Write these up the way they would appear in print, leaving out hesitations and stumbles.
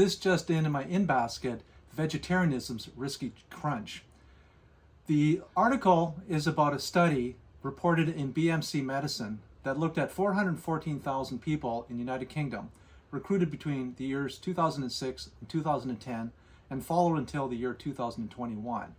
This just in my in-basket, Vegetarianism's Risky Crunch. The article is about a study reported in BMC Medicine that looked at 414,000 people in the United Kingdom, recruited between the years 2006 and 2010, and followed until the year 2021.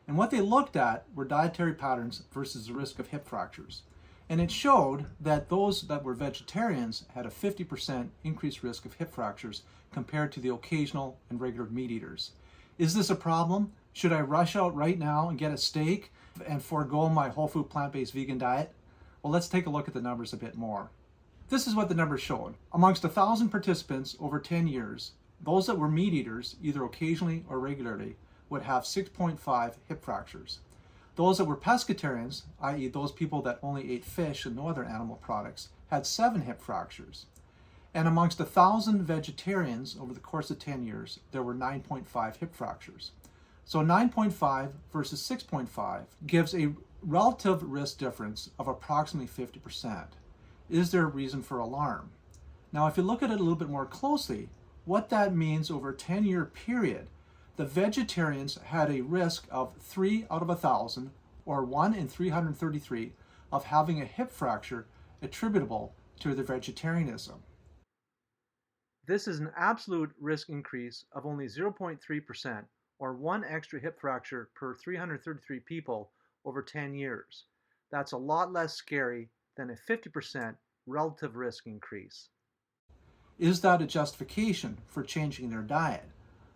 And what they looked at were dietary patterns versus the risk of hip fractures. And it showed that those that were vegetarians had a 50% increased risk of hip fractures compared to the occasional and regular meat eaters. Is this a problem? Should I rush out right now and get a steak and forego my whole food plant-based vegan diet? Well, let's take a look at the numbers a bit more. This is what the numbers showed. Amongst 1,000 participants over 10 years, those that were meat eaters, either occasionally or regularly, would have 6.5 hip fractures. Those that were pescatarians, i.e. those people that only ate fish and no other animal products, had 7 hip fractures. And amongst 1,000 vegetarians over the course of 10 years, there were 9.5 hip fractures. So 9.5 versus 6.5 gives a relative risk difference of approximately 50%. Is there a reason for alarm? Now, if you look at it a little bit more closely, what that means over a 10-year period, the vegetarians had a risk of 3 out of 1,000, or 1 in 333, of having a hip fracture attributable to their vegetarianism. This is an absolute risk increase of only 0.3%, or 1 extra hip fracture per 333 people over 10 years. That's a lot less scary than a 50% relative risk increase. Is that a justification for changing their diet?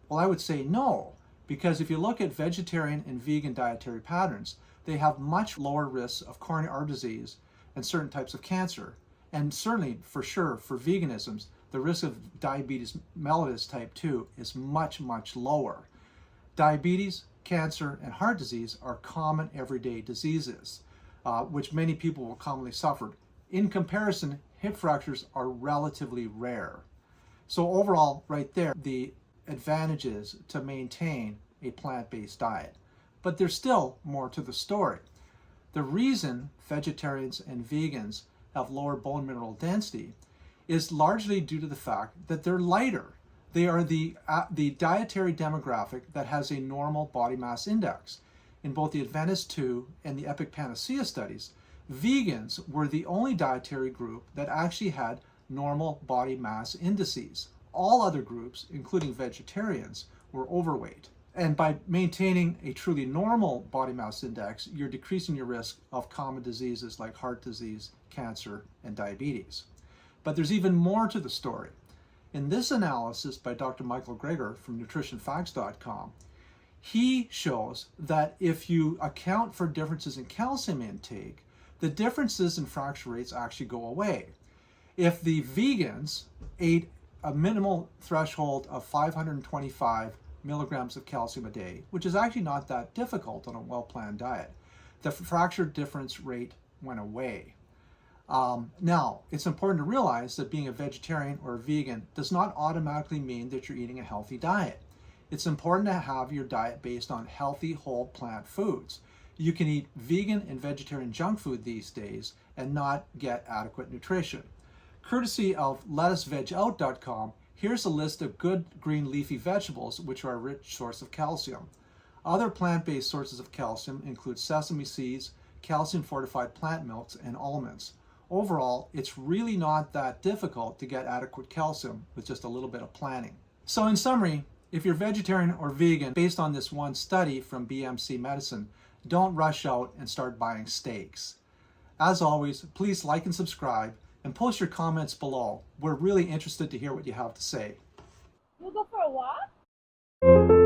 Well, I would say no, because if you look at vegetarian and vegan dietary patterns, they have much lower risks of coronary artery disease and certain types of cancer. And certainly, for sure, for veganisms, the risk of diabetes mellitus type 2 is much, much lower. Diabetes, cancer, and heart disease are common everyday diseases, which many people will commonly suffer. In comparison, hip fractures are relatively rare. So overall, right there, the advantages to maintain a plant-based diet. But there's still more to the story. The reason vegetarians and vegans have lower bone mineral density is largely due to the fact that they're lighter. They are the dietary demographic that has a normal body mass index. In both the Adventist 2 and the Epic Panacea studies, vegans were the only dietary group that actually had normal body mass indices. All other groups, including vegetarians, were overweight. And by maintaining a truly normal body mass index, you're decreasing your risk of common diseases like heart disease, cancer, and diabetes. But there's even more to the story. In this analysis by Dr. Michael Greger from nutritionfacts.com, he shows that if you account for differences in calcium intake, the differences in fracture rates actually go away. If the vegans ate a minimal threshold of 525 milligrams of calcium a day, which is actually not that difficult on a well-planned diet, the fracture difference rate went away. Now, it's important to realize that being a vegetarian or a vegan does not automatically mean that you're eating a healthy diet. It's important to have your diet based on healthy whole plant foods. You can eat vegan and vegetarian junk food these days and not get adequate nutrition. Courtesy of lettucevegout.com, here's a list of good green leafy vegetables which are a rich source of calcium. Other plant-based sources of calcium include sesame seeds, calcium-fortified plant milks, and almonds. Overall, it's really not that difficult to get adequate calcium with just a little bit of planning. So in summary, if you're vegetarian or vegan, based on this one study from BMC Medicine, don't rush out and start buying steaks. As always, please like and subscribe and post your comments below. We're really interested to hear what you have to say. We'll go for a walk?